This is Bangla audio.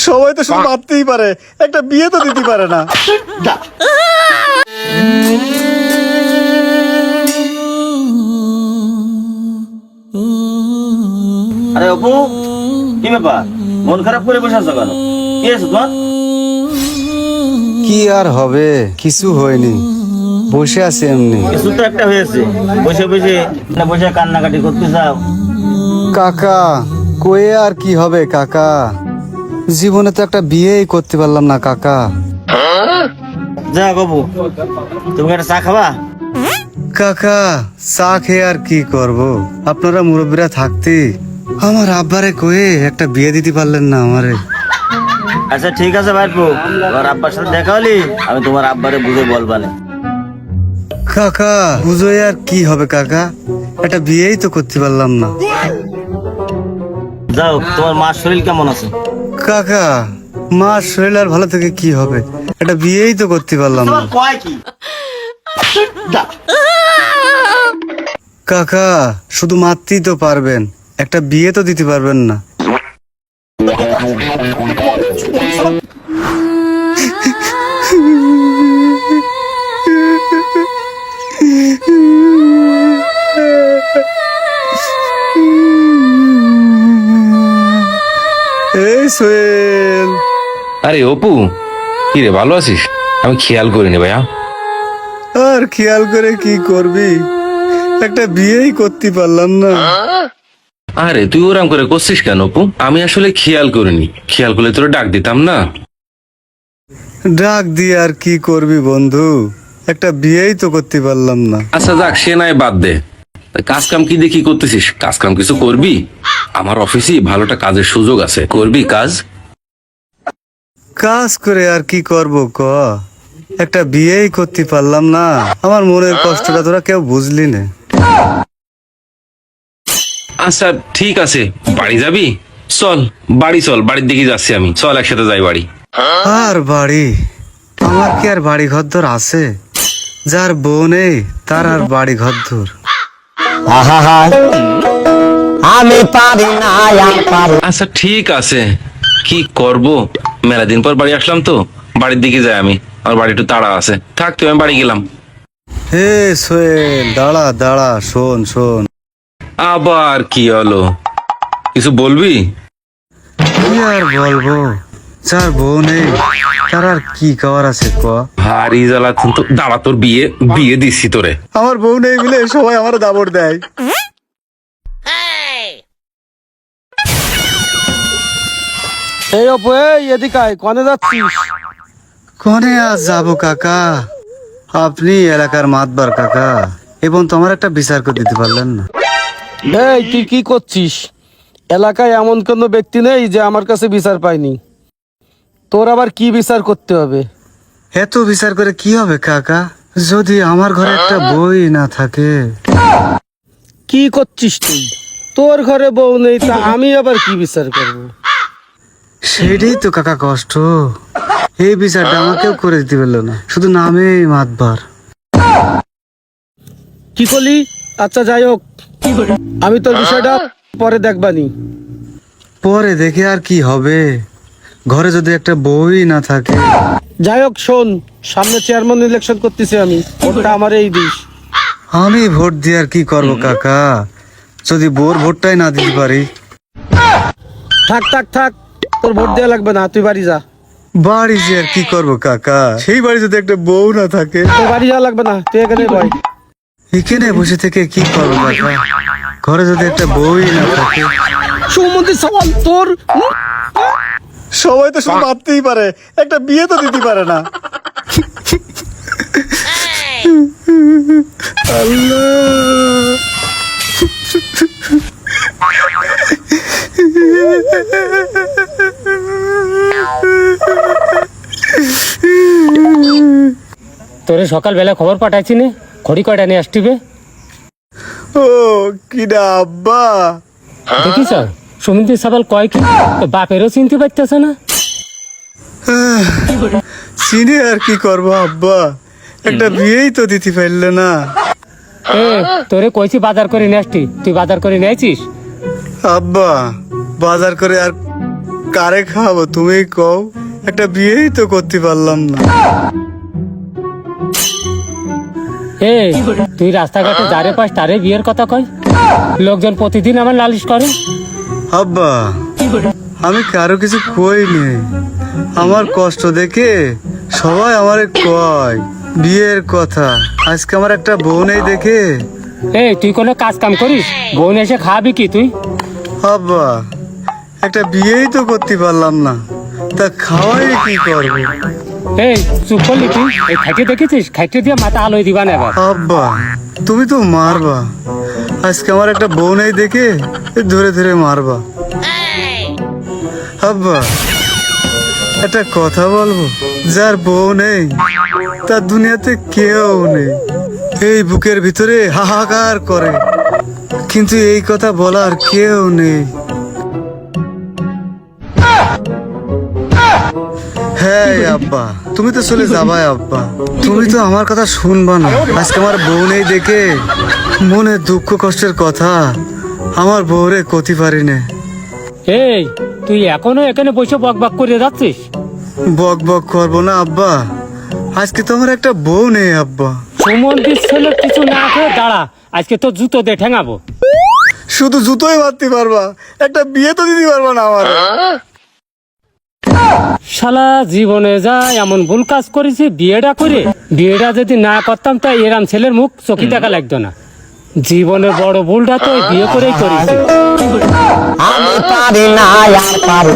সবাই তো শুধু ভাবতেই পারে, একটা বিয়ে তো দিতে পারে না। আরে অপু, কি ব্যাপার? মন খারাপ করে বসে আছো কেন? কি আছে তোমার? কি আর হবে, কিছু হয়নি, বসে আছি এমনি। কিছু তো একটা হয়েছে। বসে বসে না বসে কান্নাকাটি করতে চাও? কাকা কয়ে আর কি হবে কাকা, জীবনে তো একটা বিয়েই করতে পারলাম না কাকা। যা অপু, তুমি একটা চা খাবা? কাকা চা খেয়ে আর কি করব, আপনারা মুরব্বীরা থাকতে আমার আব্বারে কয়ে একটা বিয়ে দিতে পারলেন না আমারে। আচ্ছা ঠিক আছে ভাইপো, তোমার আব্বার সাথে দেখা হলি আমি তোমার আব্বারে বুঝে বলবানে। কাকা বুঝোই আর কি হবে কাকা, একটা বিয়েই তো করতে পারলাম না। যাও, তোমার মার শরীর কেমন আছে? কাকা মার শরীর আর ভালো থেকে কি হবে, একটা বিয়েই তো করতে পারলাম না। কয় কি? কাকা শুধু মারতেই তো পারবেন, একটা বিয়ে তো দিতে পারবেন না। এই সোহেল। আরে অপু, কি রে, ভালো আছিস? আমি খেয়াল করিনি ভাইয়া। আর খেয়াল করে কি করবি, একটা বিয়েই করতে পারলাম না। আরে তুই ওরাম করে করছিস কেন অপু? আমি আসলে খেয়াল করিনি, খেয়াল করলে তোর ডাক দিতাম না। ডাক দিয়ে আর কি করবি বন্ধু, একটা বিয়েই তো করতে পারলাম না। আচ্ছা যাক, সে নাই বাদ দে। কাজ কাম কি দেখি করতেছিস? কাজ কাম কিছু করবি? আমার অফিসে ভালোটা কাজের সুযোগ আছে, করবি কাজ? কাজ করে আর কি করব ক, একটা বিয়েই করতে পারলাম না, আমার মনের কষ্টটা তোরা কেউ বুঝলি না। আচ্ছা ঠিক আছে, বাড়ি যাবি? চল বাড়ি চল, বাড়ির দিকে যাচ্ছি আমি, চল একসাথে যাই বাড়ি। আর বাড়ি, আমার কি আর বাড়ি ঘরদর আছে? যার বউ নেই তার আর বাড়ি ঘরদর। আমি পারি না, আমি পারি। আচ্ছা ঠিক আছে, কি করব, মেলা দিন পর বাড়ি আসলাম তো, বাড়ির দিকে যাই আমি, আমার বাড়ি একটু তাড়া আছে, থাক তুই, আমি বাড়ি গেলাম। হে সোহেল দাঁড়া দাঁড়া, শোন শোন। আবার কি হলো, কিছু বলবি? কি আর বলবো, যার বউ নেই তার আর কি খাওয়ার আছে ক। ভারী জ্বালা তো, দাঁড়া তোর বিয়ে বিয়ে দিচ্ছি তোরে। আমার বউ নেই বলে সবাই আমার দাবড় দেয়। এই অপু, এই এদিকে আয়, কনে যাচ্ছিস? কনে আজ যাবো কাকা, আপনি এলাকার মাতবার কাকা, এবং তোমার একটা বিচার করে দিতে পারলেন না। এই তুই কি করছিস? এলাকায় এমন কোনো ব্যক্তি নেই যে আমার কাছে বিচার পায়নি। তোর আবার কি বিচার করতে হবে? এত বিচার করে কি হবে কাকা, যদি আমার ঘরে একটা বই না থাকে? কি করছিস তুই? তোর ঘরে বউ নেই, তা আমি আবার কি বিচার করব? সেটাই তো কাকা কষ্ট, এই বিচারটা আমাকেও করে দিতে পারলো না, শুধু নামেই মাতবার। কি করলি? আচ্ছা যাই হোক, আমি তোর বিষয়টা পরে দেখবানি। পরে দেখে আর কি হবে, ঘরে যদি একটা বই না থাকে? যাই হোক শোন, সামনে চেয়ারম্যান ইলেকশন করতেছি আমি, ওটা আমার এই দিস। আমি ভোট দিয়ে আর কি করবো কাকা, যদি বোর ভোটটাই না দিতে পারি? থাক থাক থাক, তোর ভোট দেওয়া লাগবে না, তুই বাড়ি যা। বাড়ি যে আর কি করবো কাকা, সেই বাড়ি যদি একটা বউ না থাকে? তোর বাড়ি যাওয়া লাগবে না, তুই এখানে বয়। এখানে বসে থেকে কি করবো কাকা, ঘরে যদি একটা বই না থাকে? সুমন্দির সওয়াল তোর। সবাই তো শুধু ভাবতেই পারে, একটা বিয়ে তো দিতে পারে না। আল্লাহ, তোরে সকালবেলা খবর পাঠাইছি নে, খড়ি কয়টা নিয়ে আসটিবে? ও কিডা আব্বা? দেখিস সুমিন্দির সাবাল কয় কি, বাপেরও চিনতে পারতেছে না। চিনে আর কি করবো আব্বা, একটা বিয়েই তো দিতে পারলে না। তোরে কইছি বাজার করে নিয়ে আসতি, তুই বাজার করে নিয়েছিস? আব্বা বাজার করে আর কারে খাওয়াবো তুমি কও? একটা বিয়েই তো করতে পারলাম না। এই তুই রাস্তাঘাটে যারে পাস তারে বিয়ের কথা কয়, লোকজন প্রতিদিন আমার নালিশ করে। আব্বা আমি কারো কিছু কই নেই, আমার কষ্ট দেখে সবাই আমারে কয় বিয়ের কথা। আজকে আমার একটা বউ নেই দেখে। এই তুই কোনো কাজ কাম করিস, বোন এসে খাবি কি তুই? আব্বা একটা বিয়েই তো করতে পারলাম না, তা খাওয়াই কি করবো? এই চুপ করলি তুই? এই খাইতে দেখেছিস, খাইতে দিয়ে মাথা আলোয় দিবা না এবার। আব্বা তুমি তো মারবা, আজকে আমার একটা বউ নেই দেখে ধরে ধরে মারবা। আব্বা একটা কথা বলবো, যার বউ নেই তার দুনিয়াতে কেউ নেই, এই বুকের ভিতরে হাহাকার করে, কিন্তু এই কথা বলার কেউ নেই। হ্যাঁ আব্বা তুমি তো চলে যাবাই আব্বা, তুমি তো আমার কথা শুনবা না। আজকে আমার বউ নেই দেখে মনে দুঃখ কষ্টের কথা আমার বউরে কতি পারি না। এই তুই এখনো এখানে বসে বক বক করে যাচ্ছিস? বক বক করবো না আব্বা, আজকে তো আমার একটা বউ নেই আব্বা। সুমন্দির ছেলে কিছু না খেয়ে দাঁড়া, আজকে তো জুতো দিয়ে ঠেঙাবো। শুধু জুতোই মারতে পারবা, একটা বিয়ে তো দিতে পারবা না আমার। শালা জীবনে যা এমন ভুল কাজ করেছি, বিয়েটা যদি না করতাম তা এরাম ছেলের মুখ চোখে দেখা লাগতো না। জীবনের বড় ভুলটা তো বিয়ে করেই করেছি। আমি পারি না আর পারি